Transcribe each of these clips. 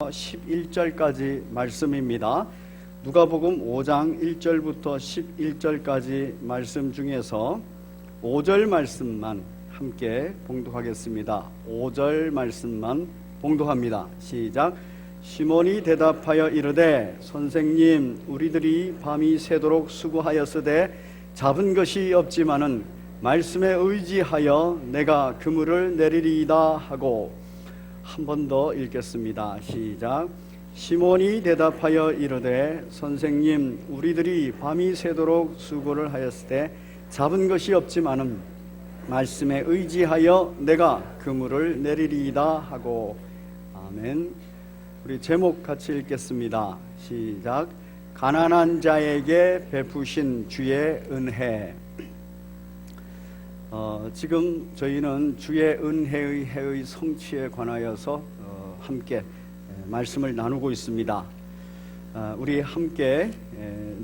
1절부터 11절까지 말씀입니다. 누가복음 5장 1절부터 11절까지 말씀 중에서 5절 말씀만 함께 봉독하겠습니다. 5절 말씀만 봉독합니다. 시작. 시몬이 대답하여 이르되 선생님, 우리들이 밤이 새도록 수고하였으되 잡은 것이 없지만은 말씀에 의지하여 내가 그물을 내리리이다 하고. 한 번 더 읽겠습니다. 시작. 시몬이 대답하여 이르되 선생님, 우리들이 밤이 새도록 수고를 하였으되 잡은 것이 없지만은 말씀에 의지하여 내가 그물을 내리리이다 하고. 아멘. 우리 제목 같이 읽겠습니다. 시작. 가난한 자에게 베푸신 주의 은혜. 지금 저희는 주의 은혜의 해의 성취에 관하여서 함께 말씀을 나누고 있습니다. 우리 함께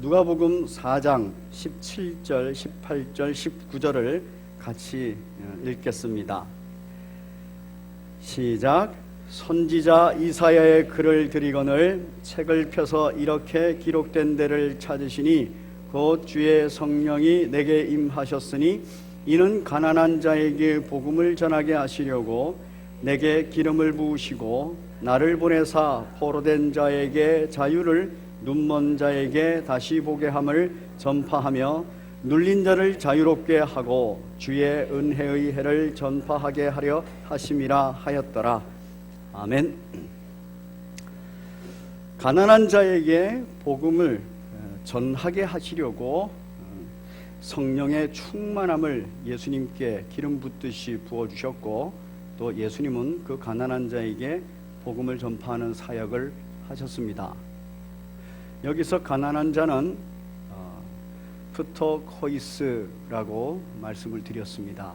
누가복음 4장 17절, 18절, 19절을 같이 읽겠습니다. 시작. 선지자 이사야의 글을 드리거늘 책을 펴서 이렇게 기록된 데를 찾으시니 곧 주의 성령이 내게 임하셨으니 이는 가난한 자에게 복음을 전하게 하시려고 내게 기름을 부으시고 나를 보내사 포로된 자에게 자유를, 눈먼 자에게 다시 보게 함을 전파하며 눌린 자를 자유롭게 하고 주의 은혜의 해를 전파하게 하려 하심이라 하였더라. 아멘. 가난한 자에게 복음을 전하게 하시려고 성령의 충만함을 예수님께 기름 붓듯이 부어주셨고, 또 예수님은 그 가난한 자에게 복음을 전파하는 사역을 하셨습니다. 여기서 가난한 자는 프토코이스라고 말씀을 드렸습니다.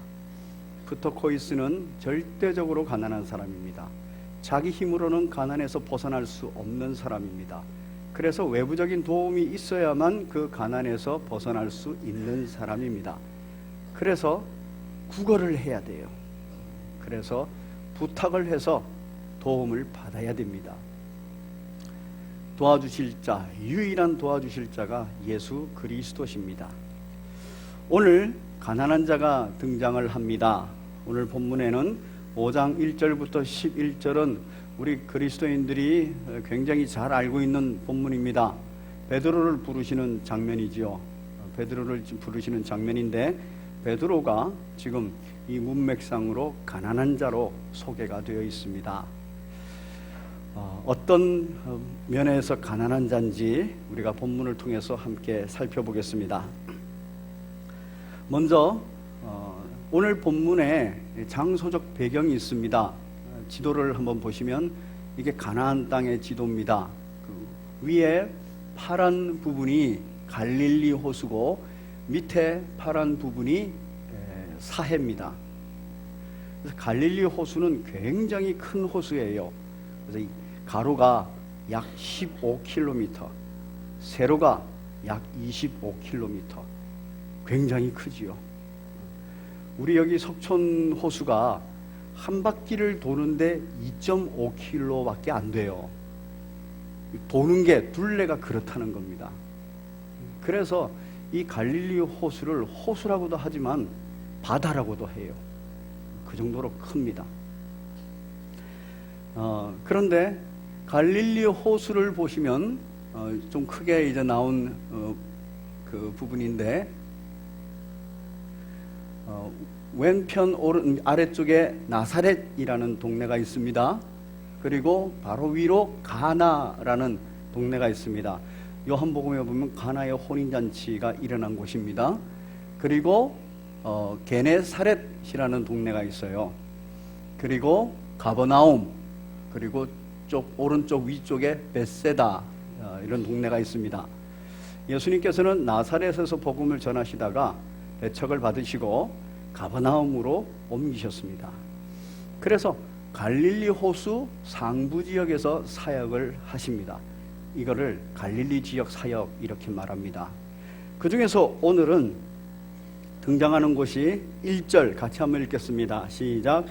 프토코이스는 절대적으로 가난한 사람입니다. 자기 힘으로는 가난에서 벗어날 수 없는 사람입니다. 그래서 외부적인 도움이 있어야만 그 가난에서 벗어날 수 있는 사람입니다. 그래서 구걸을 해야 돼요. 그래서 부탁을 해서 도움을 받아야 됩니다. 도와주실 자, 유일한 도와주실 자가 예수 그리스도십니다. 오늘 가난한 자가 등장을 합니다. 오늘 본문에는 5장 1절부터 11절은 우리 그리스도인들이 굉장히 잘 알고 있는 본문입니다. 베드로를 부르시는 장면이지요. 베드로를 부르시는 장면인데, 베드로가 지금 이 문맥상으로 가난한 자로 소개가 되어 있습니다. 어떤 면에서 가난한 자인지 우리가 본문을 통해서 함께 살펴보겠습니다. 먼저 오늘 본문에 장소적 배경이 있습니다. 지도를 한번 보시면 이게 가나안 땅의 지도입니다. 그 위에 파란 부분이 갈릴리 호수고 밑에 파란 부분이 사해입니다. 그래서 갈릴리 호수는 굉장히 큰 호수예요. 그래서 이 가로가 약 15km, 세로가 약 25km, 굉장히 크지요. 우리 여기 석촌 호수가 한 바퀴를 도는데 2.5km밖에 안 돼요. 도는 게 둘레가 그렇다는 겁니다. 그래서 이 갈릴리 호수를 호수라고도 하지만 바다라고도 해요. 그 정도로 큽니다. 그런데 갈릴리 호수를 보시면 좀 크게 이제 나온 그 부분인데, 왼편 오른 아래쪽에 나사렛이라는 동네가 있습니다. 그리고 바로 위로 가나라는 동네가 있습니다. 요한복음에 보면 가나의 혼인잔치가 일어난 곳입니다. 그리고 게네사렛이라는 동네가 있어요. 그리고 가버나움, 그리고 오른쪽 위쪽에 벳세다, 이런 동네가 있습니다. 예수님께서는 나사렛에서 복음을 전하시다가 배척을 받으시고 가버나움으로 옮기셨습니다. 그래서 갈릴리 호수 상부 지역에서 사역을 하십니다. 이거를 갈릴리 지역 사역 이렇게 말합니다. 그 중에서 오늘은 등장하는 곳이 1절 같이 한번 읽겠습니다. 시작.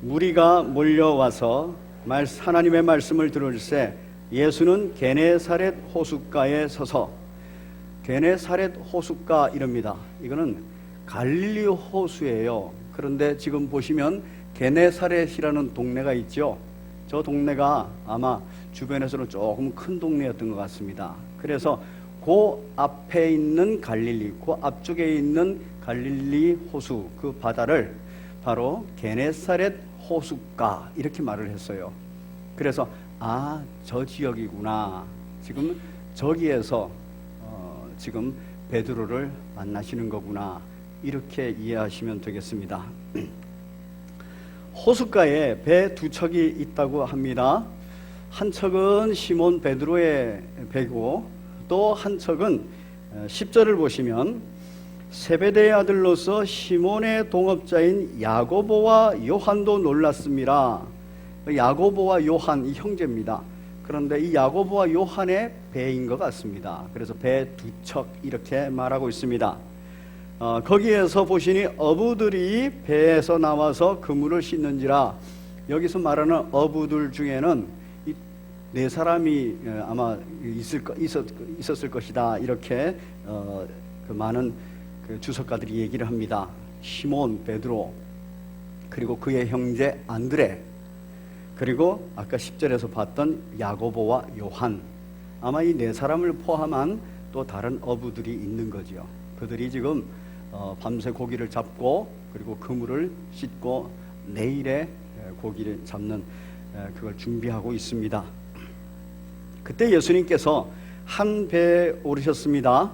무리가 몰려와서 하나님의 말씀을 들을새 예수는 게네사렛 호숫가에 서서, 게네사렛 호숫가 이럽니다. 이거는 갈릴리 호수예요. 그런데 지금 보시면 게네사렛이라는 동네가 있죠. 저 동네가 아마 주변에서는 조금 큰 동네였던 것 같습니다. 그래서 그 앞에 있는 갈릴리, 그 앞쪽에 있는 갈릴리 호수, 그 바다를 바로 게네사렛 호숫가 이렇게 말을 했어요. 그래서 저 지역이구나. 지금 저기에서 지금 베드로를 만나시는 거구나. 이렇게 이해하시면 되겠습니다. 호숫가에 배 두 척이 있다고 합니다. 한 척은 시몬 베드로의 배고 또 한 척은 10절을 보시면 세베대의 아들로서 시몬의 동업자인 야고보와 요한도 놀랐습니다. 야고보와 요한 이 형제입니다. 그런데 이 야고보와 요한의 배인 것 같습니다. 그래서 배 두 척 이렇게 말하고 있습니다. 거기에서 보시니 어부들이 배에서 나와서 그물을 씻는지라. 여기서 말하는 어부들 중에는 이 네 사람이 아마 있었을 것이다. 이렇게 그 많은 그 주석가들이 얘기를 합니다. 시몬 베드로, 그리고 그의 형제 안드레, 그리고 아까 10절에서 봤던 야고보와 요한, 아마 이 네 사람을 포함한 또 다른 어부들이 있는 거죠. 그들이 지금 밤새 고기를 잡고 그리고 그물을 씻고 내일에 고기를 잡는 그걸 준비하고 있습니다. 그때 예수님께서 한 배에 오르셨습니다.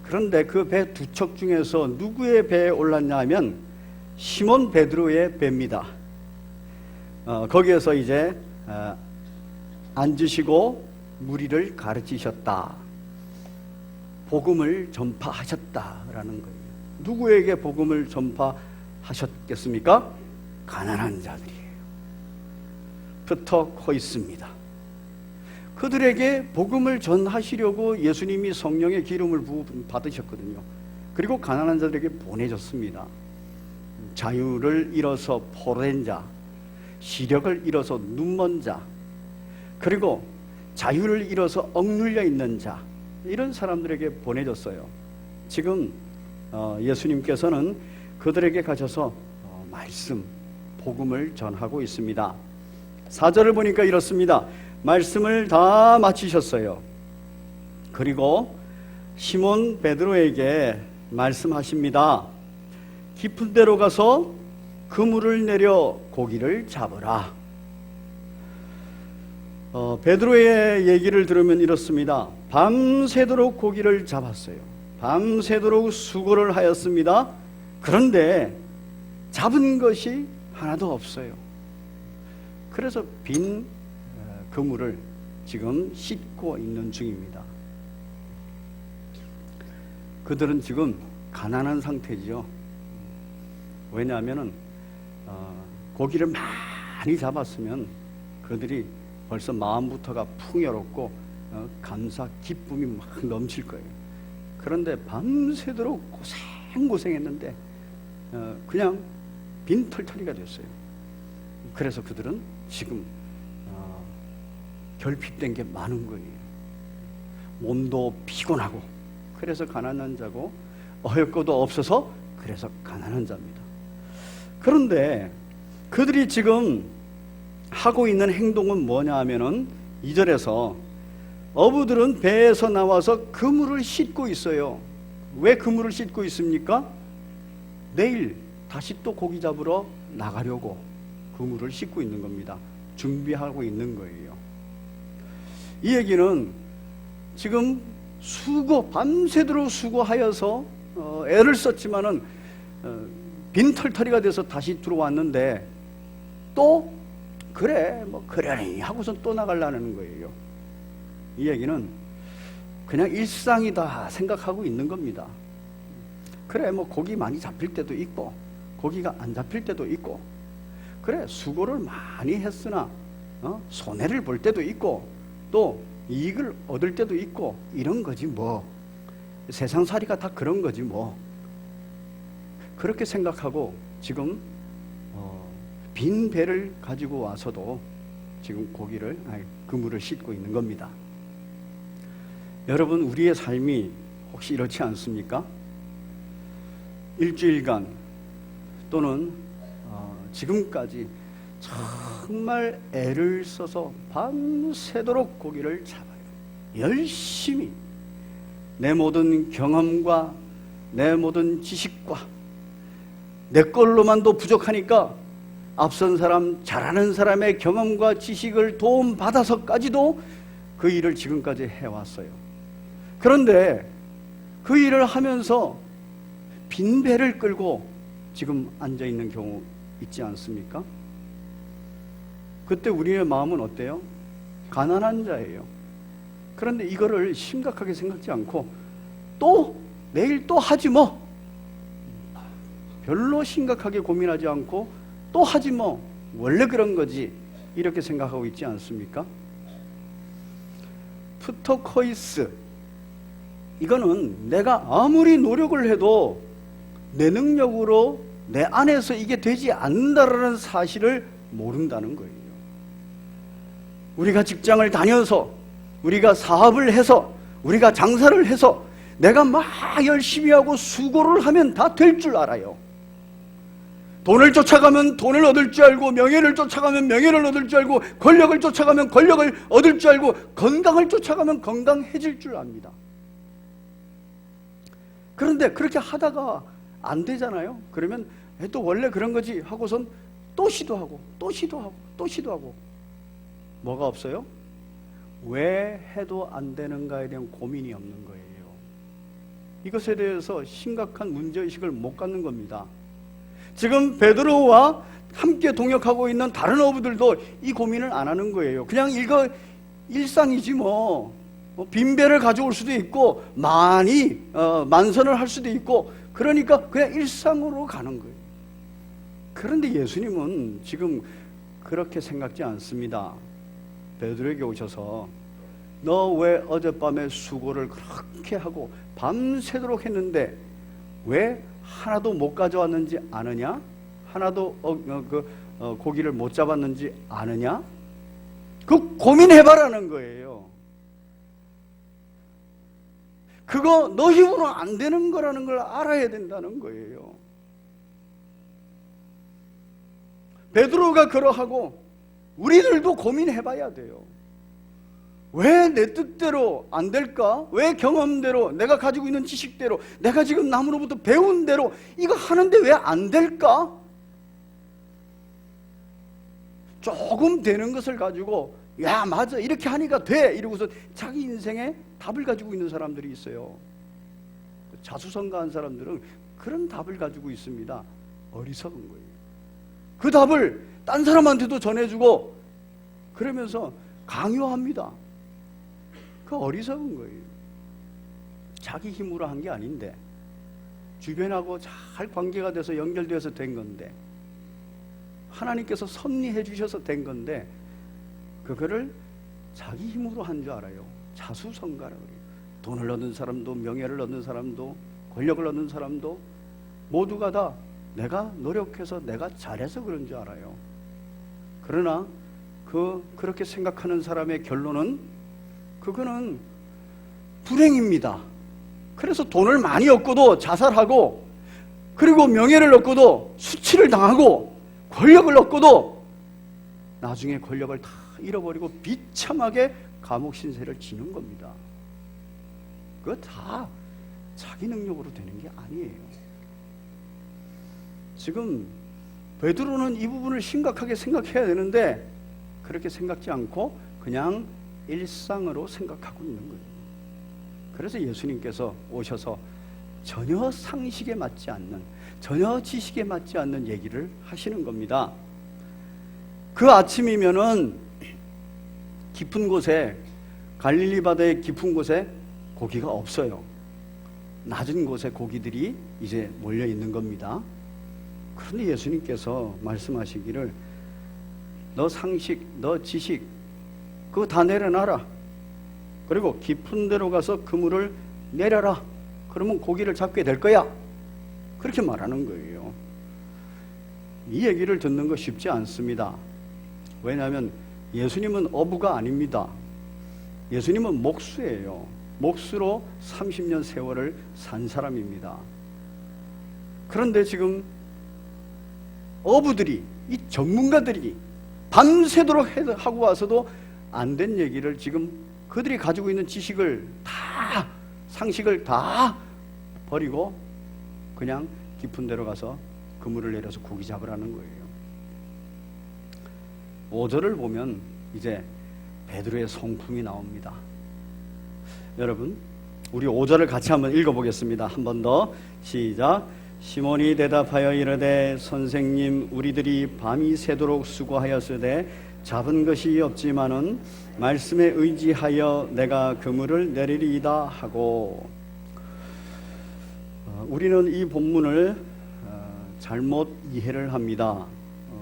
그런데 그 배 두 척 중에서 누구의 배에 올랐냐 하면 시몬 베드로의 배입니다. 거기에서 이제 앉으시고 무리를 가르치셨다. 복음을 전파하셨다라는 거예요. 누구에게 복음을 전파하셨겠습니까? 가난한 자들이에요. 붙어 있습니다. 그들에게 복음을 전하시려고 예수님이 성령의 기름을 받으셨거든요. 그리고 가난한 자들에게 보내줬습니다. 자유를 잃어서 포로된 자, 시력을 잃어서 눈먼 자, 그리고 자유를 잃어서 억눌려 있는 자, 이런 사람들에게 보내줬어요. 지금 예수님께서는 그들에게 가셔서 말씀, 복음을 전하고 있습니다. 4절을 보니까 이렇습니다. 말씀을 다 마치셨어요. 그리고 시몬 베드로에게 말씀하십니다. 깊은 데로 가서 그물을 내려 고기를 잡으라. 베드로의 얘기를 들으면 이렇습니다. 밤새도록 고기를 잡았어요. 밤새도록 수고를 하였습니다. 그런데 잡은 것이 하나도 없어요. 그래서 빈 그물을 지금 씻고 있는 중입니다. 그들은 지금 가난한 상태죠. 왜냐하면 고기를 많이 잡았으면 그들이 벌써 마음부터가 풍요롭고 감사, 기쁨이 막 넘칠 거예요. 그런데 밤새도록 고생했는데 그냥 빈털터리가 됐어요. 그래서 그들은 지금 결핍된 게 많은 거예요. 몸도 피곤하고, 그래서 가난한 자고, 어혈거도 없어서 그래서 가난한 자입니다. 그런데 그들이 지금 하고 있는 행동은 뭐냐 하면은 2절에서 어부들은 배에서 나와서 그물을 씻고 있어요. 왜 그물을 씻고 있습니까? 내일 다시 또 고기 잡으러 나가려고 그물을 씻고 있는 겁니다. 준비하고 있는 거예요. 이 얘기는 지금 밤새도록 수고하여서 애를 썼지만은 빈털터리가 돼서 다시 들어왔는데 또 그러니 하고서 또 나가려는 거예요. 이 얘기는 그냥 일상이다 생각하고 있는 겁니다. 고기 많이 잡힐 때도 있고 고기가 안 잡힐 때도 있고, 수고를 많이 했으나 손해를 볼 때도 있고 또 이익을 얻을 때도 있고, 이런 거지 뭐. 세상살이가 다 그런 거지 뭐. 그렇게 생각하고 지금 빈 배를 가지고 와서도 지금 그물을 싣고 있는 겁니다. 여러분, 우리의 삶이 혹시 이렇지 않습니까? 일주일간 또는 지금까지 정말 애를 써서 밤새도록 고기를 잡아요. 열심히 내 모든 경험과 내 모든 지식과 내 걸로만도 부족하니까 앞선 사람, 잘하는 사람의 경험과 지식을 도움받아서까지도 그 일을 지금까지 해왔어요. 그런데 그 일을 하면서 빈 배를 끌고 지금 앉아있는 경우 있지 않습니까? 그때 우리의 마음은 어때요? 가난한 자예요. 그런데 이거를 심각하게 생각지 않고 또 내일 또 하지 뭐, 별로 심각하게 고민하지 않고 또 하지 뭐, 원래 그런 거지, 이렇게 생각하고 있지 않습니까? 프토코이스, 이거는 내가 아무리 노력을 해도 내 능력으로 내 안에서 이게 되지 않는다라는 사실을 모른다는 거예요. 우리가 직장을 다녀서, 우리가 사업을 해서, 우리가 장사를 해서 내가 막 열심히 하고 수고를 하면 다 될 줄 알아요. 돈을 쫓아가면 돈을 얻을 줄 알고, 명예를 쫓아가면 명예를 얻을 줄 알고, 권력을 쫓아가면 권력을 얻을 줄 알고, 건강을 쫓아가면 건강해질 줄 압니다. 그런데 그렇게 하다가 안 되잖아요. 그러면 또 원래 그런 거지 하고선 또 시도하고 또 시도하고 또 시도하고, 뭐가 없어요? 왜 해도 안 되는가에 대한 고민이 없는 거예요. 이것에 대해서 심각한 문제의식을 못 갖는 겁니다. 지금 베드로와 함께 동역하고 있는 다른 어부들도 이 고민을 안 하는 거예요. 그냥 이거 일상이지 뭐, 빈배를 가져올 수도 있고 많이 만선을 할 수도 있고, 그러니까 그냥 일상으로 가는 거예요. 그런데 예수님은 지금 그렇게 생각지 않습니다. 베드로에게 오셔서 너 왜 어젯밤에 수고를 그렇게 하고 밤새도록 했는데 왜 하나도 못 가져왔는지 아느냐? 하나도 고기를 못 잡았는지 아느냐? 그 고민해봐라는 거예요. 그거 너 힘으로 안 되는 거라는 걸 알아야 된다는 거예요. 베드로가 그러하고 우리들도 고민해봐야 돼요. 왜 내 뜻대로 안 될까? 왜 경험대로, 내가 가지고 있는 지식대로, 내가 지금 남으로부터 배운 대로 이거 하는데 왜 안 될까? 조금 되는 것을 가지고 야 맞아 이렇게 하니까 돼 이러고서 자기 인생에 답을 가지고 있는 사람들이 있어요. 자수성가한 사람들은 그런 답을 가지고 있습니다. 어리석은 거예요. 그 답을 딴 사람한테도 전해주고 그러면서 강요합니다. 그 어리석은 거예요. 자기 힘으로 한 게 아닌데, 주변하고 잘 관계가 돼서 연결돼서 된 건데, 하나님께서 섭리해 주셔서 된 건데, 그거를 자기 힘으로 한 줄 알아요. 자수성가라고 그래요. 돈을 얻는 사람도, 명예를 얻는 사람도, 권력을 얻는 사람도 모두가 다 내가 노력해서 내가 잘해서 그런 줄 알아요. 그러나 그렇게 생각하는 사람의 결론은 그거는 불행입니다. 그래서 돈을 많이 얻고도 자살하고, 그리고 명예를 얻고도 수치를 당하고, 권력을 얻고도 나중에 권력을 다 잃어버리고 비참하게 감옥 신세를 지는 겁니다. 그거 다 자기 능력으로 되는 게 아니에요. 지금 베드로는 이 부분을 심각하게 생각해야 되는데 그렇게 생각지 않고 그냥 일상으로 생각하고 있는 거예요. 그래서 예수님께서 오셔서 전혀 상식에 맞지 않는, 전혀 지식에 맞지 않는 얘기를 하시는 겁니다. 그 아침이면은 깊은 곳에, 갈릴리 바다의 깊은 곳에 고기가 없어요. 낮은 곳에 고기들이 이제 몰려 있는 겁니다. 그런데 예수님께서 말씀하시기를 너 상식, 너 지식 그거 다 내려놔라. 그리고 깊은 데로 가서 그물을 내려라. 그러면 고기를 잡게 될 거야. 그렇게 말하는 거예요. 이 얘기를 듣는 거 쉽지 않습니다. 왜냐하면 예수님은 어부가 아닙니다. 예수님은 목수예요. 목수로 30년 세월을 산 사람입니다. 그런데 지금 어부들이, 이 전문가들이 밤새도록 하고 와서도 안 된 얘기를 지금 그들이 가지고 있는 지식을 다, 상식을 다 버리고 그냥 깊은 데로 가서 그물을 내려서 고기 잡으라는 거예요. 5절을 보면 이제 베드로의 성품이 나옵니다. 여러분, 우리 5절을 같이 한번 읽어보겠습니다. 한 번 더 시작. 시몬이 대답하여 이르되 선생님, 우리들이 밤이 새도록 수고하였으되 잡은 것이 없지만은 말씀에 의지하여 내가 그물을 내리리이다 하고, 우리는 이 본문을 잘못 이해를 합니다.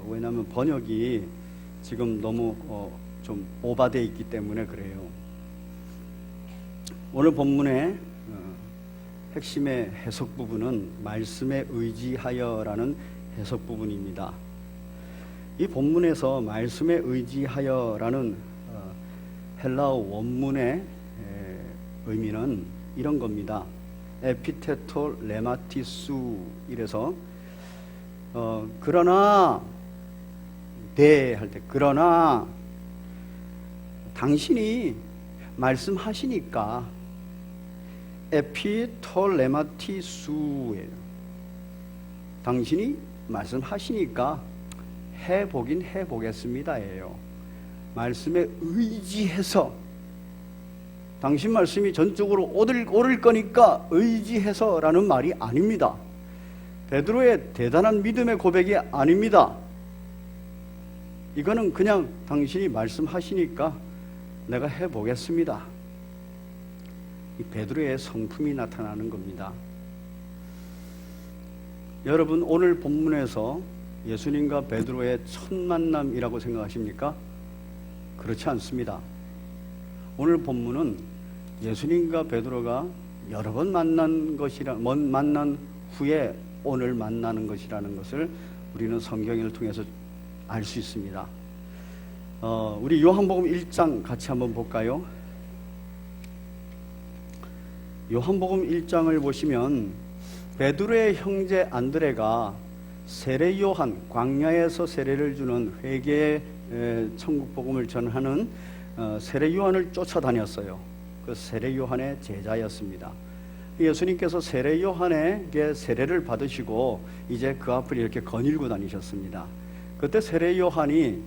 왜냐하면 번역이 지금 너무 좀 오바되어 있기 때문에 그래요. 오늘 본문의 핵심의 해석 부분은 말씀에 의지하여라는 해석 부분입니다. 이 본문에서 말씀에 의지하여라는 헬라어 원문의 의미는 이런 겁니다. 에피테토 레마티수, 이래서 그러나 할 때 그러나 당신이 말씀하시니까, 에피톨레마티수예요. 당신이 말씀하시니까 해보긴 해보겠습니다예요. 말씀에 의지해서, 당신 말씀이 전적으로 오를 거니까 의지해서라는 말이 아닙니다. 베드로의 대단한 믿음의 고백이 아닙니다. 이거는 그냥 당신이 말씀하시니까 내가 해보겠습니다. 이 베드로의 성품이 나타나는 겁니다. 여러분, 오늘 본문에서 예수님과 베드로의 첫 만남이라고 생각하십니까? 그렇지 않습니다. 오늘 본문은 예수님과 베드로가 여러 번 만난 후에 오늘 만나는 것이라는 것을 우리는 성경을 통해서 알 수 있습니다. 우리 요한복음 1장 같이 한번 볼까요? 요한복음 1장을 보시면 베드로의 형제 안드레가 세례 요한, 광야에서 세례를 주는 회개의 천국 복음을 전하는 세례 요한을 쫓아다녔어요. 그 세례 요한의 제자였습니다. 예수님께서 세례 요한에게 세례를 받으시고 이제 그 앞을 이렇게 거닐고 다니셨습니다. 그때 세례 요한이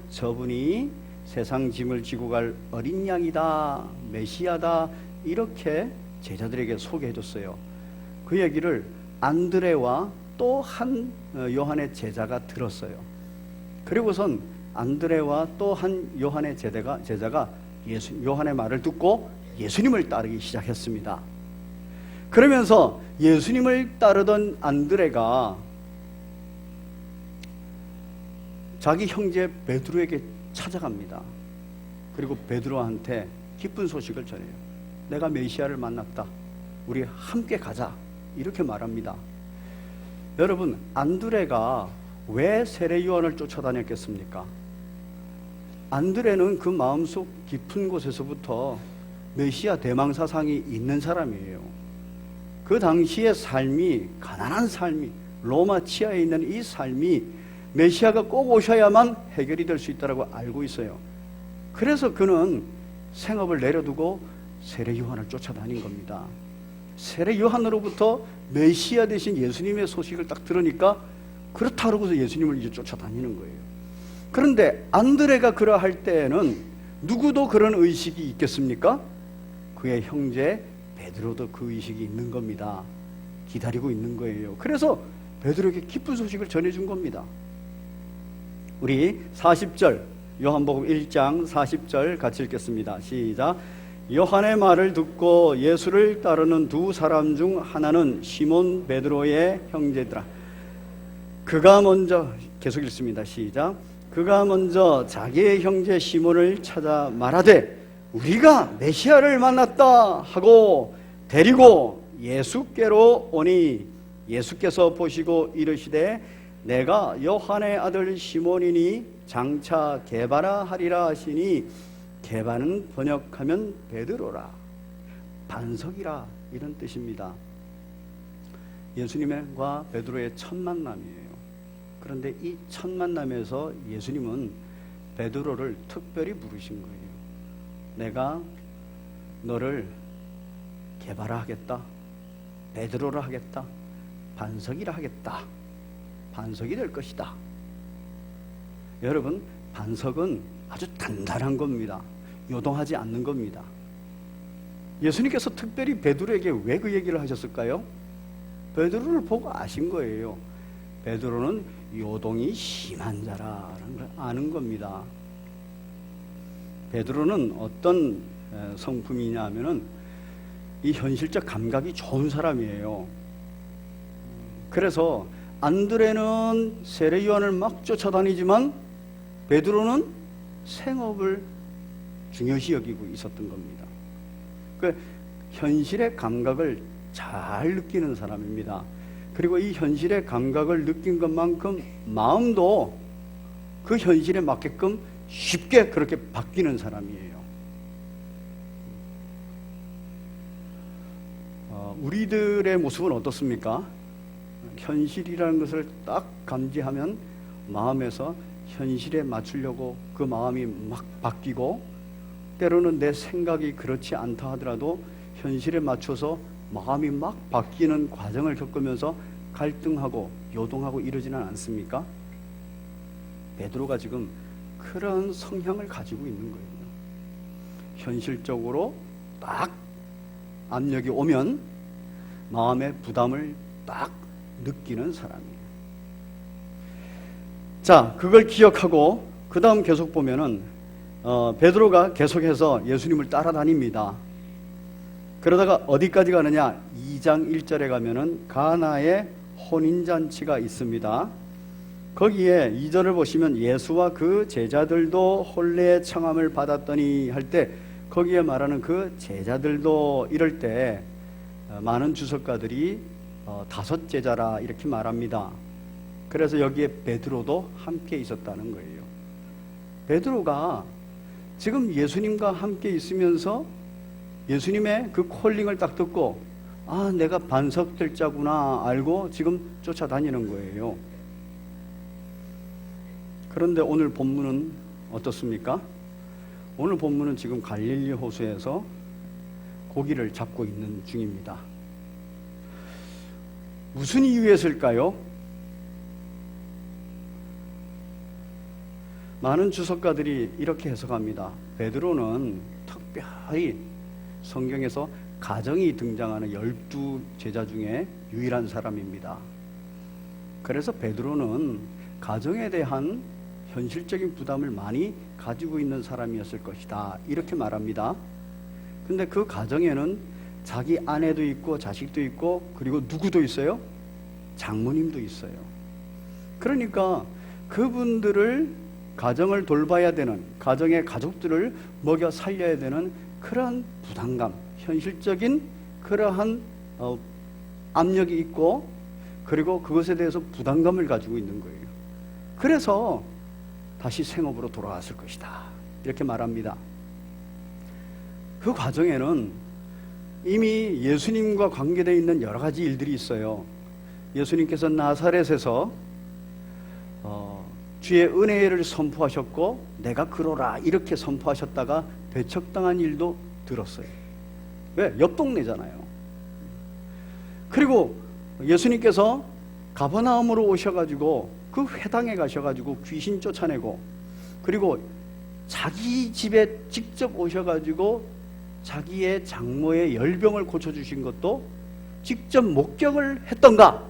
저분이 세상 짐을 지고 갈 어린 양이다, 메시아다, 이렇게 제자들에게 소개해 줬어요. 그 얘기를 안드레와 또 한 요한의 제자가 들었어요. 그리고선 안드레와 또 한 요한의 제자가 요한의 말을 듣고 예수님을 따르기 시작했습니다. 그러면서 예수님을 따르던 안드레가 자기 형제 베드로에게 찾아갑니다. 그리고 베드로한테 기쁜 소식을 전해요. 내가 메시아를 만났다. 우리 함께 가자. 이렇게 말합니다. 여러분, 안드레가 왜 세례 요한을 쫓아다녔겠습니까? 안드레는 그 마음속 깊은 곳에서부터 메시아 대망 사상이 있는 사람이에요. 그 당시의 삶이, 가난한 삶이, 로마 치하에 있는 이 삶이 메시아가 꼭 오셔야만 해결이 될 수 있다고 알고 있어요. 그래서 그는 생업을 내려두고 세례 요한을 쫓아다닌 겁니다. 세례 요한으로부터 메시아 되신 예수님의 소식을 딱 들으니까 그렇다 그러고서 예수님을 이제 쫓아다니는 거예요. 그런데 안드레가 그러할 때에는 누구도 그런 의식이 있겠습니까? 그의 형제 베드로도 그 의식이 있는 겁니다. 기다리고 있는 거예요. 그래서 베드로에게 기쁜 소식을 전해준 겁니다. 우리 40절, 요한복음 1장 40절 같이 읽겠습니다. 시작. 요한의 말을 듣고 예수를 따르는 두 사람 중 하나는 시몬 베드로의 형제더라. 그가 먼저, 계속 읽습니다. 시작. 그가 먼저 자기의 형제 시몬을 찾아 말하되 우리가 메시아를 만났다 하고 데리고 예수께로 오니 예수께서 보시고 이르시되 내가 요한의 아들 시몬이니 장차 게바라 하리라 하시니, 게바는 번역하면 베드로라, 반석이라, 이런 뜻입니다. 예수님과 베드로의 첫 만남이에요. 그런데 이 첫 만남에서 예수님은 베드로를 특별히 부르신 거예요. 내가 너를 게바라 하겠다, 베드로라 하겠다, 반석이라 하겠다, 반석이 될 것이다. 여러분, 반석은 아주 단단한 겁니다. 요동하지 않는 겁니다. 예수님께서 특별히 베드로에게 왜 그 얘기를 하셨을까요? 베드로를 보고 아신 거예요. 베드로는 요동이 심한 자라는 걸 아는 겁니다. 베드로는 어떤 성품이냐 하면은 이 현실적 감각이 좋은 사람이에요. 그래서 안드레는 세례 요한을 막 쫓아다니지만 베드로는 생업을 중요시 여기고 있었던 겁니다. 그 현실의 감각을 잘 느끼는 사람입니다. 그리고 이 현실의 감각을 느낀 것만큼 마음도 그 현실에 맞게끔 쉽게 그렇게 바뀌는 사람이에요. 우리들의 모습은 어떻습니까? 현실이라는 것을 딱 감지하면 마음에서 현실에 맞추려고 그 마음이 막 바뀌고, 때로는 내 생각이 그렇지 않다 하더라도 현실에 맞춰서 마음이 막 바뀌는 과정을 겪으면서 갈등하고 요동하고 이러지는 않습니까? 베드로가 지금 그런 성향을 가지고 있는 거예요. 현실적으로 딱 압력이 오면 마음의 부담을 딱 느끼는 사람이에요. 자, 그걸 기억하고 그 다음 계속 보면은 베드로가 계속해서 예수님을 따라다닙니다. 그러다가 어디까지 가느냐? 2장 1절에 가면은 가나의 혼인잔치가 있습니다. 거기에 2절을 보시면 예수와 그 제자들도 혼례의 청함을 받았더니 할 때, 거기에 말하는 그 제자들도 이럴 때 많은 주석가들이 5 제자라 이렇게 말합니다. 그래서 여기에 베드로도 함께 있었다는 거예요. 베드로가 지금 예수님과 함께 있으면서 예수님의 그 콜링을 딱 듣고, 아, 내가 반석될 자구나 알고 지금 쫓아다니는 거예요. 그런데 오늘 본문은 어떻습니까? 오늘 본문은 지금 갈릴리 호수에서 고기를 잡고 있는 중입니다. 무슨 이유였을까요? 많은 주석가들이 이렇게 해석합니다. 베드로는 특별히 성경에서 가정이 등장하는 12제자 중에 유일한 사람입니다. 그래서 베드로는 가정에 대한 현실적인 부담을 많이 가지고 있는 사람이었을 것이다, 이렇게 말합니다. 근데 그 가정에는 자기 아내도 있고 자식도 있고, 그리고 누구도 있어요? 장모님도 있어요. 그러니까 그분들을, 가정을 돌봐야 되는, 가정의 가족들을 먹여 살려야 되는 그러한 부담감, 현실적인 그러한 압력이 있고, 그리고 그것에 대해서 부담감을 가지고 있는 거예요. 그래서 다시 생업으로 돌아왔을 것이다, 이렇게 말합니다. 그 과정에는 이미 예수님과 관계되어 있는 여러 가지 일들이 있어요. 예수님께서 나사렛에서 주의 은혜를 선포하셨고, 내가 그러라 이렇게 선포하셨다가 배척당한 일도 들었어요. 왜? 옆 동네잖아요. 그리고 예수님께서 가버나움으로 오셔가지고 그 회당에 가셔가지고 귀신 쫓아내고, 그리고 자기 집에 직접 오셔가지고 자기의 장모의 열병을 고쳐주신 것도 직접 목격을 했던가?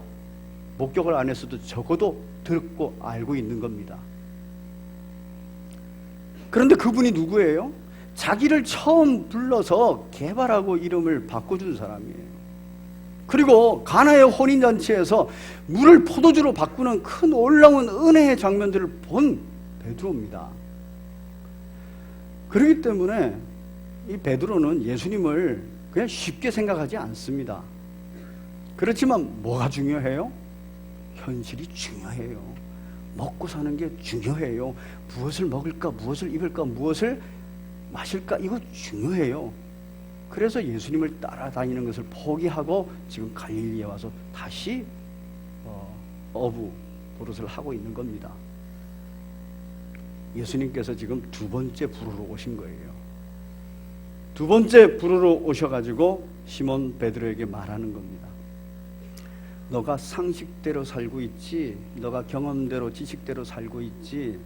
목격을 안 했어도 적어도 듣고 알고 있는 겁니다. 그런데 그분이 누구예요? 자기를 처음 불러서 게바라고 이름을 바꿔준 사람이에요. 그리고 가나의 혼인잔치에서 물을 포도주로 바꾸는 큰 놀라운 은혜의 장면들을 본 베드로입니다. 그렇기 때문에 이 베드로는 예수님을 그냥 쉽게 생각하지 않습니다. 그렇지만 뭐가 중요해요? 현실이 중요해요. 먹고 사는 게 중요해요. 무엇을 먹을까, 무엇을 입을까, 무엇을 마실까, 이거 중요해요. 그래서 예수님을 따라다니는 것을 포기하고 지금 갈릴리에 와서 다시 어부 노릇을 하고 있는 겁니다. 예수님께서 지금 두 번째 부르러 오신 거예요. 두 번째 부르러 오셔가지고 시몬 베드로에게 말하는 겁니다. 너가 상식대로 살고 있지, 너가 경험대로 지식대로 살고 있지,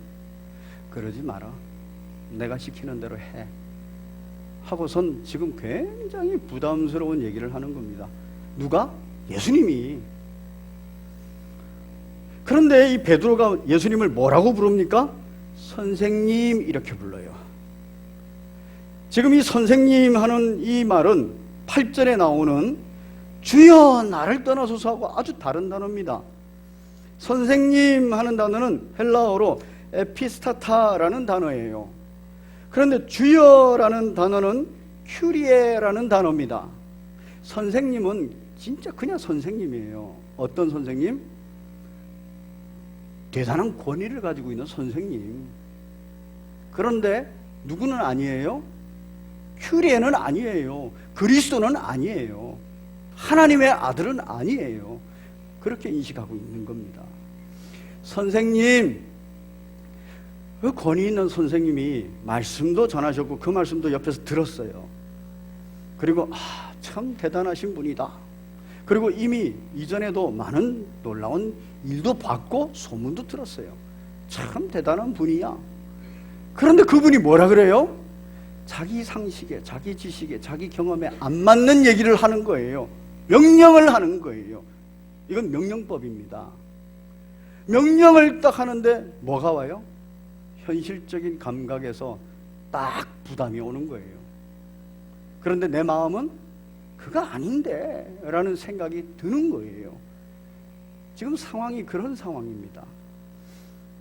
그러지 마라. 내가 시키는 대로 해. 하고선 지금 굉장히 부담스러운 얘기를 하는 겁니다. 누가? 예수님이. 그런데 이 베드로가 예수님을 뭐라고 부릅니까? 선생님 이렇게 불러요. 지금 이 선생님 하는 이 말은 8절에 나오는 주여 나를 떠나소서 하고 아주 다른 단어입니다. 선생님 하는 단어는 헬라어로 에피스타타라는 단어예요. 그런데 주여라는 단어는 큐리에라는 단어입니다. 선생님은 진짜 그냥 선생님이에요. 어떤 선생님? 대단한 권위를 가지고 있는 선생님. 그런데 누구는 아니에요? 큐리에는 아니에요. 그리스도는 아니에요. 하나님의 아들은 아니에요. 그렇게 인식하고 있는 겁니다. 선생님, 그 권위 있는 선생님이 말씀도 전하셨고 그 말씀도 옆에서 들었어요. 그리고 참 대단하신 분이다. 그리고 이미 이전에도 많은 놀라운 일도 봤고 소문도 들었어요. 참 대단한 분이야. 그런데 그분이 뭐라 그래요? 자기 상식에, 자기 지식에, 자기 경험에 안 맞는 얘기를 하는 거예요. 명령을 하는 거예요. 이건 명령법입니다. 명령을 딱 하는데 뭐가 와요? 현실적인 감각에서 딱 부담이 오는 거예요. 그런데 내 마음은 그거 아닌데 라는 생각이 드는 거예요. 지금 상황이 그런 상황입니다.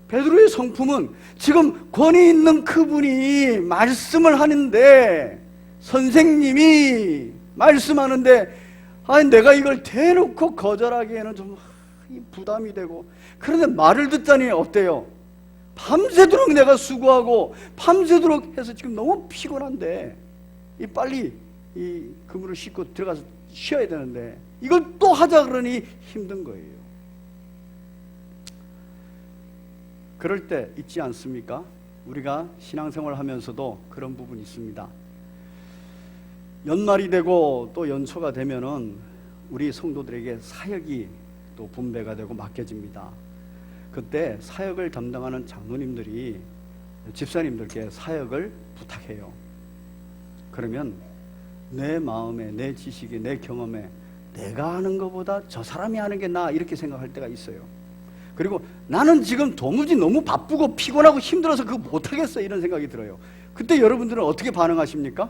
베드로의 성품은 지금 권위 있는 그분이 말씀을 하는데, 선생님이 말씀하는데 내가 이걸 대놓고 거절하기에는 좀 부담이 되고, 그런데 말을 듣자니 어때요? 밤새도록 내가 수고하고 밤새도록 해서 지금 너무 피곤한데 빨리 이 그물을 싣고 들어가서 쉬어야 되는데 이걸 또 하자 그러니 힘든 거예요. 그럴 때 있지 않습니까? 우리가 신앙생활 하면서도 그런 부분이 있습니다. 연말이 되고 또 연초가 되면은 우리 성도들에게 사역이 또 분배가 되고 맡겨집니다. 그때 사역을 담당하는 장로님들이 집사님들께 사역을 부탁해요. 그러면 내 마음에, 내 지식에, 내 경험에 내가 하는 것보다 저 사람이 하는 게 나아, 이렇게 생각할 때가 있어요. 그리고 나는 지금 도무지 너무 바쁘고 피곤하고 힘들어서 그거 못하겠어, 이런 생각이 들어요. 그때 여러분들은 어떻게 반응하십니까?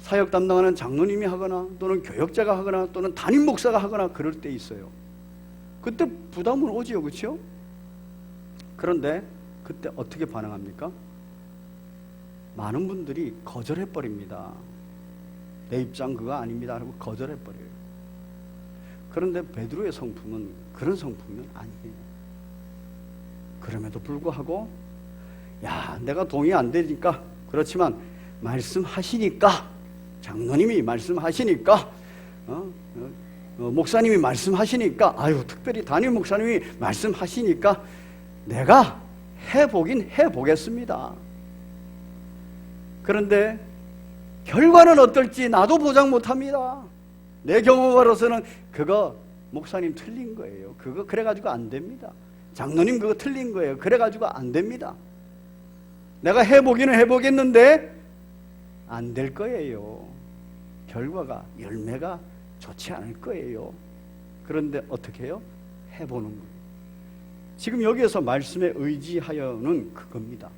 사역 담당하는 장로님이 하거나 또는 교역자가 하거나 또는 담임 목사가 하거나 그럴 때 있어요. 그때 부담은 오지요, 그렇죠? 그런데 그때 어떻게 반응합니까? 많은 분들이 거절해버립니다. 내 입장 그거 아닙니다 하고 거절해버려요. 그런데 베드로의 성품은 그런 성품은 아니에요. 그럼에도 불구하고 내가 동의 안 되니까, 그렇지만 말씀하시니까, 장로님이 말씀하시니까, 목사님이 말씀하시니까, 특별히 담임 목사님이 말씀하시니까 내가 해보긴 해보겠습니다. 그런데 결과는 어떨지 나도 보장 못합니다. 내 경험으로서는 그거 목사님 틀린 거예요. 그거 그래가지고 안 됩니다. 장로님 그거 틀린 거예요. 그래가지고 안 됩니다. 내가 해보기는 해보겠는데 안 될 거예요. 결과가, 열매가 좋지 않을 거예요. 그런데 어떻게 해요? 해보는 거예요. 지금 여기에서 말씀에 의지하여는 그겁니다.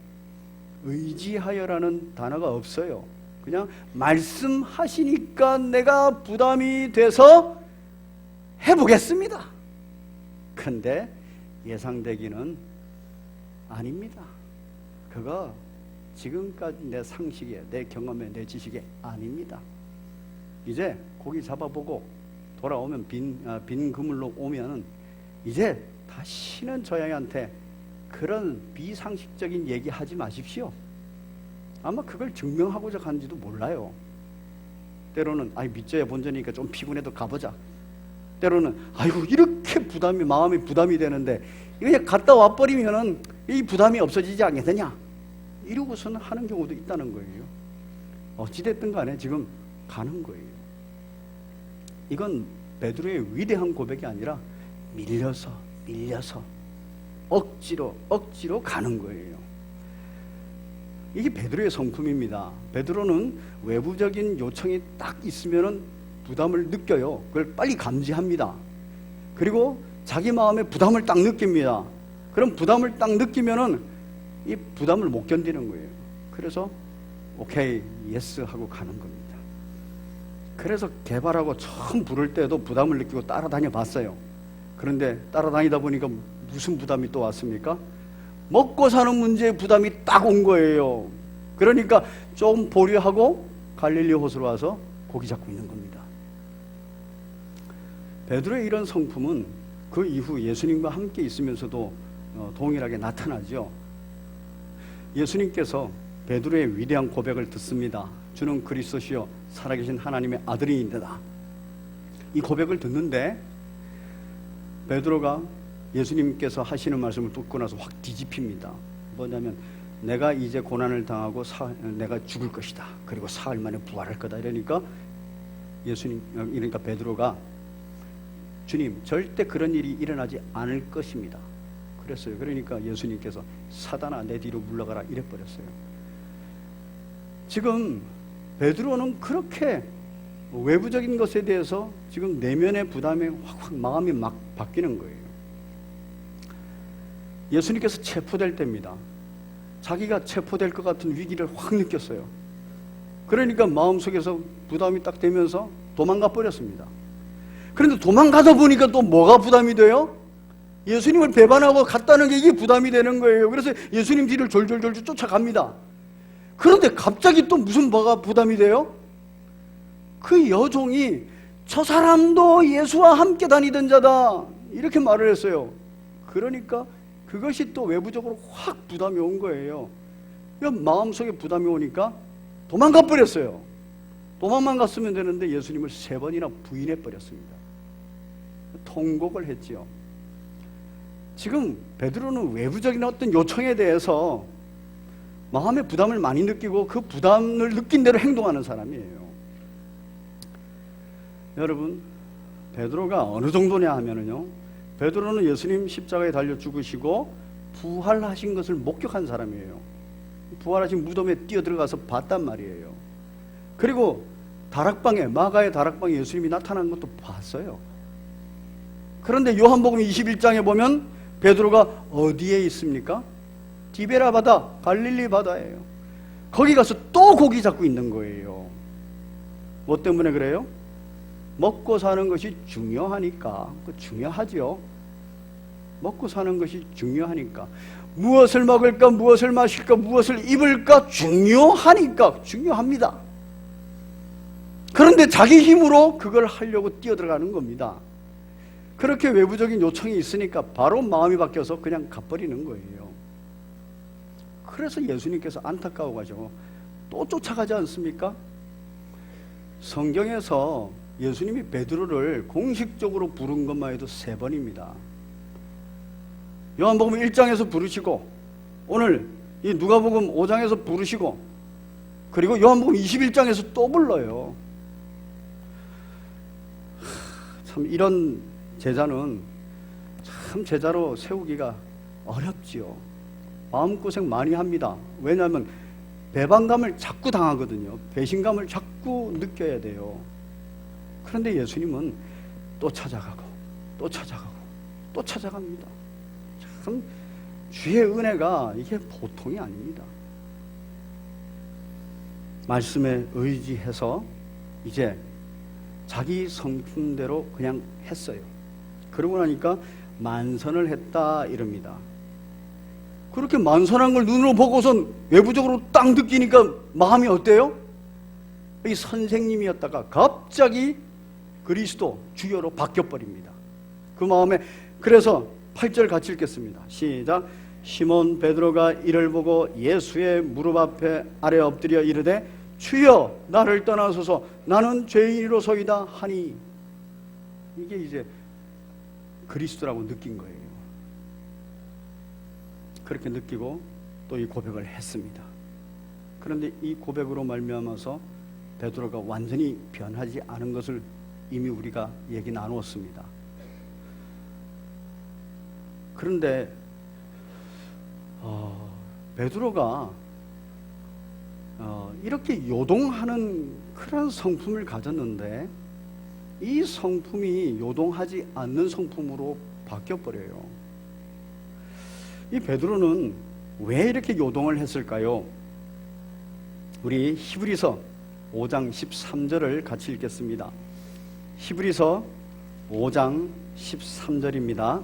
의지하여라는 단어가 없어요. 그냥 말씀하시니까 내가 부담이 돼서 해보겠습니다. 그런데 예상되기는 아닙니다. 그거 지금까지 내 상식에, 내 경험에, 내 지식에 아닙니다. 이제 고기 잡아보고 돌아오면 빈 그물로 오면 이제 다시는 저희한테 그런 비상식적인 얘기 하지 마십시오. 아마 그걸 증명하고자 하는지도 몰라요. 때로는 믿져야 본전이니까 좀 피곤해도 가보자. 때로는 아이고 이렇게 마음이 부담이 되는데 그냥 갔다 와버리면은 이 부담이 없어지지 않겠느냐, 이러고서는 하는 경우도 있다는 거예요. 어찌됐든 간에 지금 가는 거예요. 이건 베드로의 위대한 고백이 아니라 밀려서 억지로 가는 거예요. 이게 베드로의 성품입니다. 베드로는 외부적인 요청이 딱 있으면은 부담을 느껴요. 그걸 빨리 감지합니다. 그리고 자기 마음에 부담을 딱 느낍니다. 그럼 부담을 딱 느끼면은 이 부담을 못 견디는 거예요. 그래서 오케이, 예스 하고 가는 겁니다. 그래서 개발하고 처음 부를 때도 부담을 느끼고 따라다녀 봤어요. 그런데 따라다니다 보니까 무슨 부담이 또 왔습니까? 먹고 사는 문제에 부담이 딱 온 거예요. 그러니까 조금 보류하고 갈릴리 호수로 와서 고기 잡고 있는 겁니다. 베드로의 이런 성품은 그 이후 예수님과 함께 있으면서도 동일하게 나타나죠. 예수님께서 베드로의 위대한 고백을 듣습니다. 주는 그리스도시요 살아계신 하나님의 아들이니이다. 이 고백을 듣는데 베드로가 예수님께서 하시는 말씀을 듣고 나서 확 뒤집힙니다. 뭐냐면 내가 이제 고난을 당하고 내가 죽을 것이다. 그리고 사흘 만에 부활할 거다. 이러니까 베드로가 주님, 절대 그런 일이 일어나지 않을 것입니다. 그랬어요. 그러니까 예수님께서 사단아 내 뒤로 물러가라 이래버렸어요. 지금 베드로는 그렇게 외부적인 것에 대해서 지금 내면의 부담에 확 마음이 막 바뀌는 거예요. 예수님께서 체포될 때입니다. 자기가 체포될 것 같은 위기를 확 느꼈어요. 그러니까 마음속에서 부담이 딱 되면서 도망가 버렸습니다. 그런데 도망가다 보니까 또 뭐가 부담이 돼요? 예수님을 배반하고 갔다는 게 이게 부담이 되는 거예요. 그래서 예수님 뒤를 졸졸 쫓아갑니다. 그런데 갑자기 또 뭐가 부담이 돼요? 그 여종이 저 사람도 예수와 함께 다니던 자다 이렇게 말을 했어요. 그러니까 그것이 또 외부적으로 확 부담이 온 거예요. 마음속에 부담이 오니까 도망가 버렸어요. 도망만 갔으면 되는데 예수님을 3번이나 부인해 버렸습니다. 통곡을 했지요. 지금 베드로는 외부적인 어떤 요청에 대해서 마음의 부담을 많이 느끼고 그 부담을 느낀 대로 행동하는 사람이에요. 여러분, 베드로가 어느 정도냐 하면은요, 베드로는 예수님 십자가에 달려 죽으시고 부활하신 것을 목격한 사람이에요. 부활하신 무덤에 뛰어들어가서 봤단 말이에요. 그리고 마가의 다락방에 예수님이 나타난 것도 봤어요. 그런데 요한복음 21장에 보면 베드로가 어디에 있습니까? 디베라 바다, 갈릴리 바다예요. 거기 가서 또 고기 잡고 있는 거예요. 뭐 때문에 그래요? 먹고 사는 것이 중요하니까. 중요하죠. 먹고 사는 것이 중요하니까. 무엇을 먹을까, 무엇을 마실까, 무엇을 입을까 중요하니까. 중요합니다. 그런데 자기 힘으로 그걸 하려고 뛰어들어가는 겁니다. 그렇게 외부적인 요청이 있으니까 바로 마음이 바뀌어서 그냥 가버리는 거예요. 그래서 예수님께서 안타까워가지고 또 쫓아가지 않습니까? 성경에서 예수님이 베드로를 공식적으로 부른 것만 해도 3번입니다. 요한복음 1장에서 부르시고, 오늘 이 누가복음 5장에서 부르시고, 그리고 요한복음 21장에서 또 불러요. 참 이런 제자는 참 제자로 세우기가 어렵지요. 마음고생 많이 합니다. 왜냐하면 배반감을 자꾸 당하거든요. 배신감을 자꾸 느껴야 돼요. 그런데 예수님은 또 찾아가고 또 찾아가고 또 찾아갑니다. 참 주의 은혜가 이게 보통이 아닙니다. 말씀에 의지해서 이제 자기 성품대로 그냥 했어요. 그러고 나니까 만선을 했다 이럽니다. 그렇게 만선한 걸 눈으로 보고선 외부적으로 딱 느끼니까 마음이 어때요? 이 선생님이었다가 갑자기 그리스도 주여로 바뀌어버립니다. 그 마음에 그래서 8절 같이 읽겠습니다. 시작. 시몬 베드로가 이를 보고 예수의 무릎 앞에 아래 엎드려 이르되 주여 나를 떠나소서 나는 죄인이로소이다 하니, 이게 이제 그리스도라고 느낀 거예요. 그렇게 느끼고 또 이 고백을 했습니다. 그런데 이 고백으로 말미암아서 베드로가 완전히 변하지 않은 것을 이미 우리가 얘기 나누었습니다. 그런데 베드로가 이렇게 요동하는 그런 성품을 가졌는데 이 성품이 요동하지 않는 성품으로 바뀌어버려요. 이 베드로는 왜 이렇게 요동을 했을까요? 우리 히브리서 5장 13절을 같이 읽겠습니다. 히브리서 5장 13절입니다.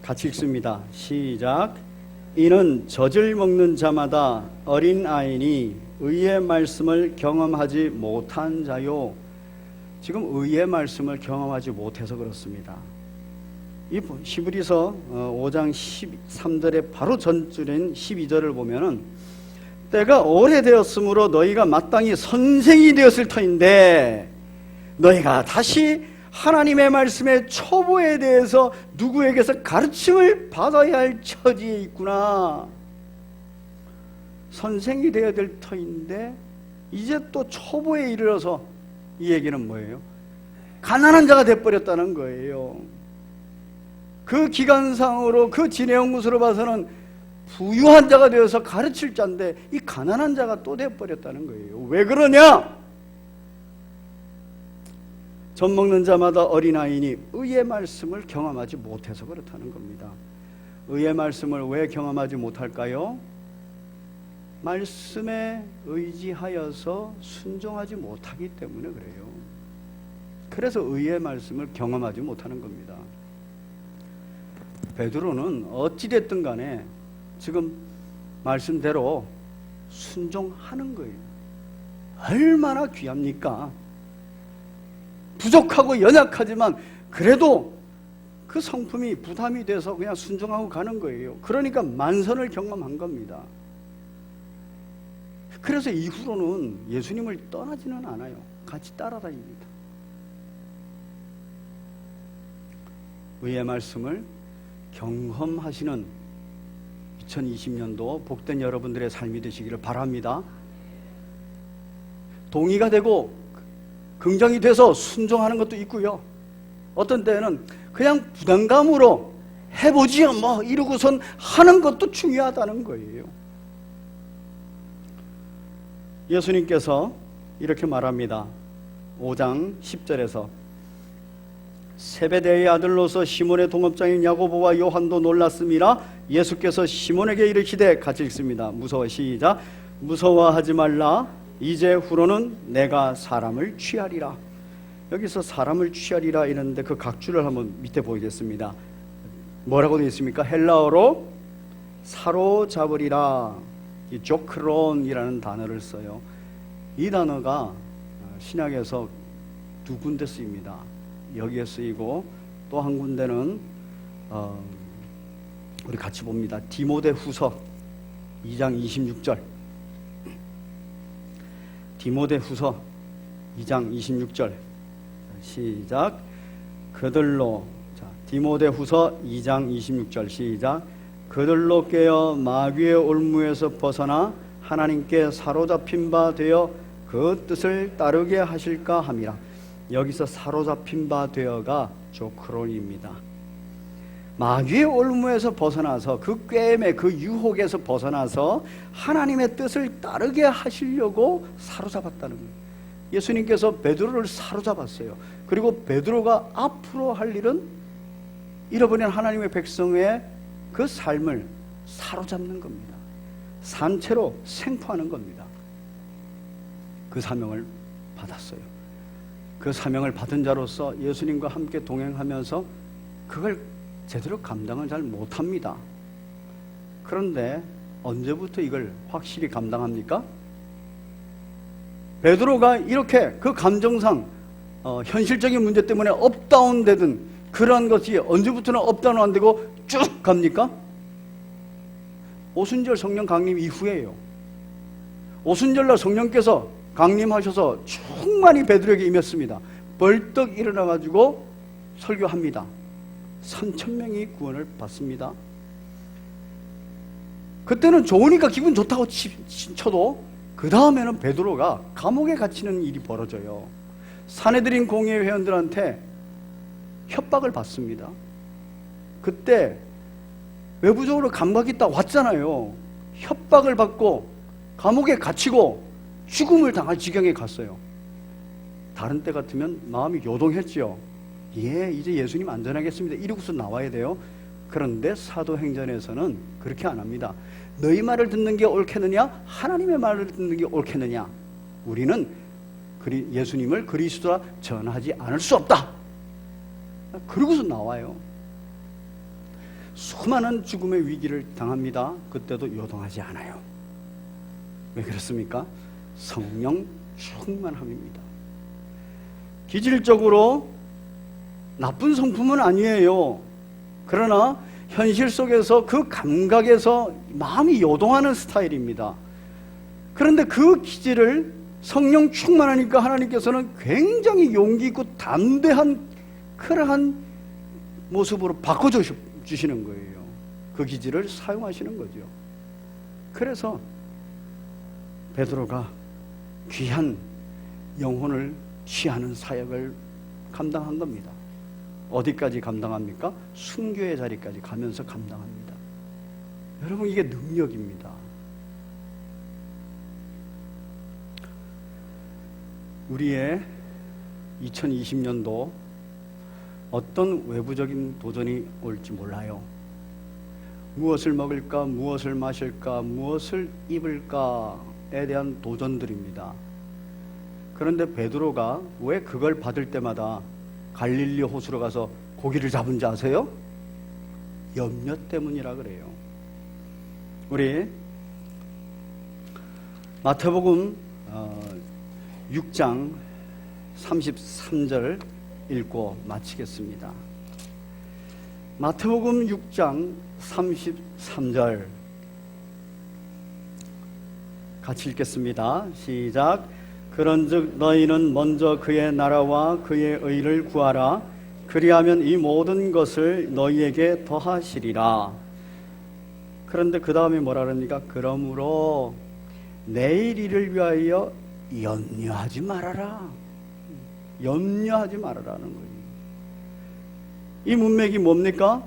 같이 읽습니다. 시작. 이는 젖을 먹는 자마다 어린 아이니 의의 말씀을 경험하지 못한 자요. 지금 의의 말씀을 경험하지 못해서 그렇습니다. 이 히브리서 5장 13절의 바로 전줄인 12절을 보면은 때가 오래되었으므로 너희가 마땅히 선생이 되었을 터인데 너희가 다시 하나님의 말씀의 초보에 대해서 누구에게서 가르침을 받아야 할 처지에 있구나. 선생이 되어야 될 터인데 이제 또 초보에 이르러서, 이 얘기는 뭐예요? 가난한 자가 되어버렸다는 거예요. 그 기간상으로 그 진행연구소로 봐서는 부유한 자가 되어서 가르칠 자인데 이 가난한 자가 또 되어버렸다는 거예요. 왜 그러냐? 젖 먹는 자마다 어린아이니 의의 말씀을 경험하지 못해서 그렇다는 겁니다. 의의 말씀을 왜 경험하지 못할까요? 말씀에 의지하여서 순종하지 못하기 때문에 그래요. 그래서 의의 말씀을 경험하지 못하는 겁니다. 베드로는 어찌됐든 간에 지금 말씀대로 순종하는 거예요. 얼마나 귀합니까? 부족하고 연약하지만 그래도 그 성품이 부담이 돼서 그냥 순종하고 가는 거예요. 그러니까 만선을 경험한 겁니다. 그래서 이후로는 예수님을 떠나지는 않아요. 같이 따라다닙니다. 의의 말씀을 경험하시는 2020년도 복된 여러분들의 삶이 되시기를 바랍니다. 동의가 되고 긍정이 돼서 순종하는 것도 있고요. 어떤 때는 그냥 부담감으로 해보지요 뭐 이러고선 하는 것도 중요하다는 거예요. 예수님께서 이렇게 말합니다. 5장 10절에서 세베대의 아들로서 시몬의 동업자인 야고보와 요한도 놀랐음이라. 예수께서 시몬에게 이르시되, 같이 읽습니다. 시작. 무서워하지 말라. 이제 후로는 내가 사람을 취하리라. 여기서 사람을 취하리라 이러는데 그 각주를 한번 밑에 보이겠습니다. 뭐라고 되어 있습니까? 헬라어로 사로잡으리라. 이 조크론이라는 단어를 써요. 이 단어가 신약에서 두 군데 쓰입니다. 여기에 쓰이고 또 한 군데는 우리 같이 봅니다. 디모데후서 2장 26절. 디모데후서 2장 26절. 시작. 그들로, 디모데후서 2장 26절 시작. 그들로 깨어 마귀의 올무에서 벗어나 하나님께 사로잡힌 바 되어 그 뜻을 따르게 하실까 함이라. 여기서 사로잡힌 바 되어가 조크론입니다. 마귀의 올무에서 벗어나서 그 꾀임의 그 유혹에서 벗어나서 하나님의 뜻을 따르게 하시려고 사로잡았다는 거예요. 예수님께서 베드로를 사로잡았어요. 그리고 베드로가 앞으로 할 일은 잃어버린 하나님의 백성의 그 삶을 사로잡는 겁니다. 산채로 생포하는 겁니다. 그 사명을 받았어요. 그 사명을 받은 자로서 예수님과 함께 동행하면서 그걸 제대로 감당을 잘 못합니다. 그런데 언제부터 이걸 확실히 감당합니까? 베드로가 이렇게 그 감정상 현실적인 문제 때문에 업다운 되든 그러한 것이 언제부터는 업다운 안 되고 쭉 갑니까? 오순절 성령 강림 이후에요. 오순절날 성령께서 강림하셔서 충만히 베드로에게 임했습니다. 벌떡 일어나가지고 설교합니다. 3,000명이 구원을 받습니다. 그때는 좋으니까 기분 좋다고 쳐도 그 다음에는 베드로가 감옥에 갇히는 일이 벌어져요. 사내들인 공회 회원들한테 협박을 받습니다. 그때 외부적으로 감각이 딱 왔잖아요. 협박을 받고 감옥에 갇히고 죽음을 당할 지경에 갔어요. 다른 때 같으면 마음이 요동했지요. 예, 이제 예수님 안전하겠습니다. 이러고서 나와야 돼요. 그런데 사도행전에서는 그렇게 안 합니다. 너희 말을 듣는 게 옳겠느냐? 하나님의 말을 듣는 게 옳겠느냐? 우리는 예수님을 그리스도라 전하지 않을 수 없다. 그러고서 나와요. 수많은 죽음의 위기를 당합니다. 그때도 요동하지 않아요. 왜 그렇습니까? 성령 충만함입니다. 기질적으로 나쁜 성품은 아니에요. 그러나 현실 속에서 그 감각에서 마음이 요동하는 스타일입니다. 그런데 그 기질을 성령 충만하니까 하나님께서는 굉장히 용기 있고 담대한 그러한 모습으로 바꿔주시는 거예요. 그 기질을 사용하시는 거죠. 그래서 베드로가 귀한 영혼을 취하는 사역을 감당한 겁니다. 어디까지 감당합니까? 순교의 자리까지 가면서 감당합니다. 여러분, 이게 능력입니다. 우리의 2020년도 어떤 외부적인 도전이 올지 몰라요. 무엇을 먹을까, 무엇을 마실까, 무엇을 입을까에 대한 도전들입니다. 그런데 베드로가 왜 그걸 받을 때마다 갈릴리 호수로 가서 고기를 잡은지 아세요? 염려 때문이라 그래요. 우리 마태복음 6장 33절 읽고 마치겠습니다. 마태복음 6장 33절 같이 읽겠습니다. 시작. 그런즉 너희는 먼저 그의 나라와 그의 의를 구하라. 그리하면 이 모든 것을 너희에게 더하시리라. 그런데 그 다음에 뭐라 그럽니까? 그러므로 내일 일을 위하여 염려하지 말아라. 염려하지 말아라는 거예요. 이 문맥이 뭡니까?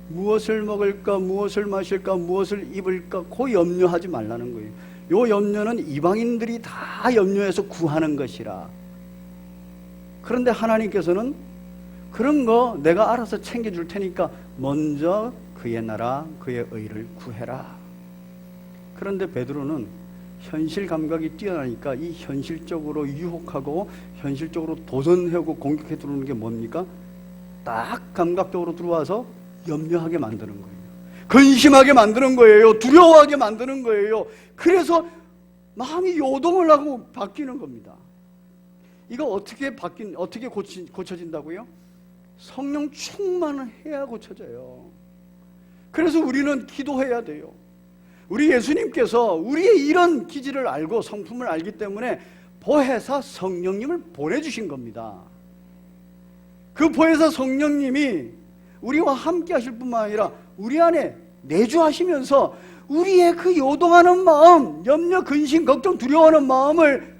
무엇을 먹을까, 무엇을 마실까, 무엇을 입을까, 그 염려하지 말라는 거예요. 요 염려는 이방인들이 다 염려해서 구하는 것이라. 그런데 하나님께서는 그런 거 내가 알아서 챙겨줄 테니까 먼저 그의 나라, 그의 의를 구해라. 그런데 베드로는 현실 감각이 뛰어나니까 이 현실적으로 유혹하고 현실적으로 도전하고 공격해 들어오는 게 뭡니까? 딱 감각적으로 들어와서 염려하게 만드는 거예요. 근심하게 만드는 거예요. 두려워하게 만드는 거예요. 그래서 마음이 요동을 하고 바뀌는 겁니다. 이거 어떻게 고쳐진다고요? 성령 충만을 해야 고쳐져요. 그래서 우리는 기도해야 돼요. 우리 예수님께서 우리의 이런 기질을 알고 성품을 알기 때문에 보혜사 성령님을 보내주신 겁니다. 그 보혜사 성령님이 우리와 함께 하실 뿐만 아니라 우리 안에 내주하시면서 우리의 그 요동하는 마음, 염려, 근심, 걱정, 두려워하는 마음을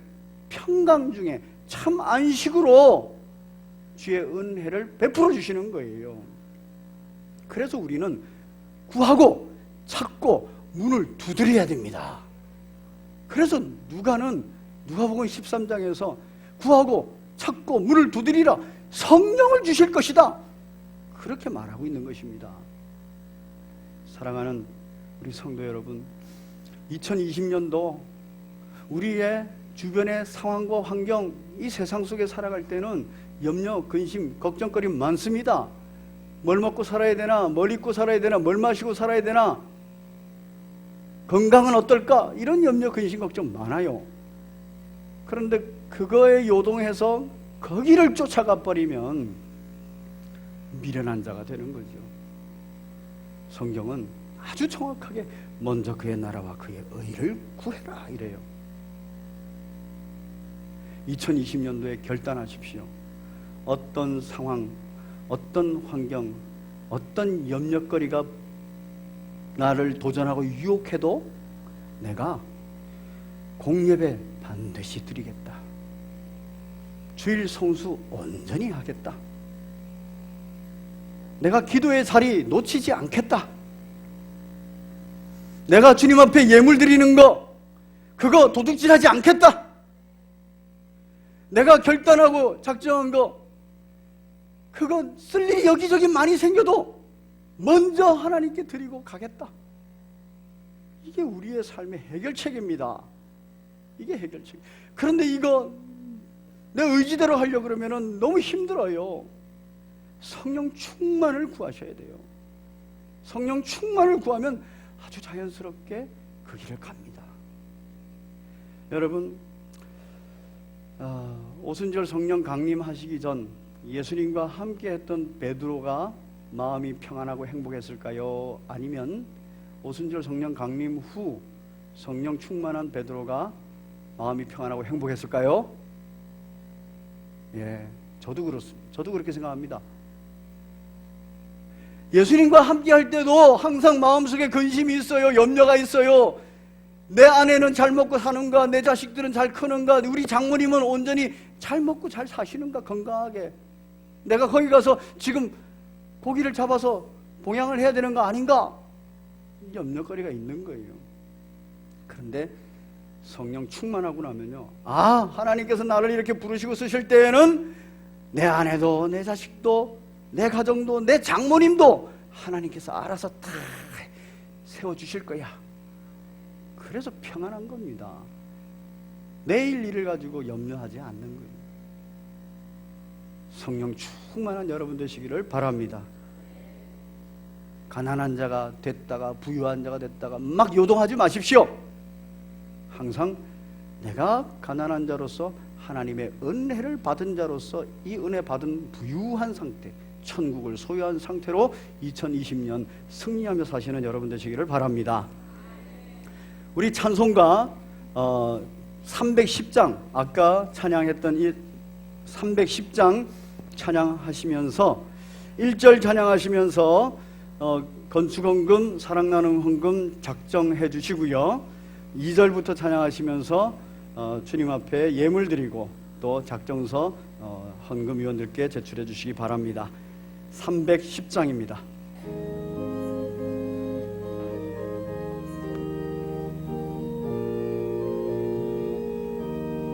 평강 중에 참 안식으로 주의 은혜를 베풀어 주시는 거예요. 그래서 우리는 구하고 찾고 문을 두드려야 됩니다. 그래서 누가복음 13장에서 구하고 찾고 문을 두드리라, 성령을 주실 것이다, 그렇게 말하고 있는 것입니다. 사랑하는 우리 성도 여러분, 2020년도 우리의 주변의 상황과 환경, 이 세상 속에 살아갈 때는 염려, 근심, 걱정거리 많습니다. 뭘 먹고 살아야 되나, 뭘 입고 살아야 되나, 뭘 마시고 살아야 되나, 건강은 어떨까, 이런 염려, 근심, 걱정 많아요. 그런데 그거에 요동해서 거기를 쫓아가 버리면 미련한 자가 되는 거죠. 성경은 아주 정확하게 먼저 그의 나라와 그의 의를 구해라 이래요. 2020년도에 결단하십시오. 어떤 상황, 어떤 환경, 어떤 염려거리가 나를 도전하고 유혹해도 내가 공예배 반드시 드리겠다. 주일 성수 온전히 하겠다. 내가 기도의 자리 놓치지 않겠다. 내가 주님 앞에 예물 드리는 거 그거 도둑질하지 않겠다. 내가 결단하고 작정한 거 그거 쓸 일이 여기저기 많이 생겨도 먼저 하나님께 드리고 가겠다. 이게 우리의 삶의 해결책입니다. 이게 해결책. 그런데 이거 내 의지대로 하려고 그러면 너무 힘들어요. 성령 충만을 구하셔야 돼요. 성령 충만을 구하면 아주 자연스럽게 그 길을 갑니다. 여러분, 오순절 성령 강림하시기 전 예수님과 함께 했던 베드로가 마음이 평안하고 행복했을까요? 아니면 오순절 성령 강림 후 성령 충만한 베드로가 마음이 평안하고 행복했을까요? 예, 저도 그렇습니다. 저도 그렇게 생각합니다. 예수님과 함께 할 때도 항상 마음속에 근심이 있어요. 염려가 있어요. 내 아내는 잘 먹고 사는가? 내 자식들은 잘 크는가? 우리 장모님은 온전히 잘 먹고 잘 사시는가? 건강하게. 내가 거기 가서 지금 고기를 잡아서 봉양을 해야 되는 거 아닌가? 염려거리가 있는 거예요. 그런데 성령 충만하고 나면요, 하나님께서 나를 이렇게 부르시고 쓰실 때에는 내 아내도 내 자식도 내 가정도 내 장모님도 하나님께서 알아서 다 세워주실 거야. 그래서 평안한 겁니다. 내일 일을 가지고 염려하지 않는 거예요. 성령 충만한 여러분 되시기를 바랍니다. 가난한 자가 됐다가 부유한 자가 됐다가 막 요동하지 마십시오. 항상 내가 가난한 자로서 하나님의 은혜를 받은 자로서 이 은혜 받은 부유한 상태, 천국을 소유한 상태로 2020년 승리하며 사시는 여러분 되시기를 바랍니다. 우리 찬송가 310장, 아까 찬양했던 이 310장 찬양하시면서 1절 찬양하시면서 건축헌금, 사랑나눔 헌금 작정해 주시고요. 2절부터 찬양하시면서 주님 앞에 예물 드리고 또 작정서 헌금위원들께 제출해 주시기 바랍니다. 310장입니다.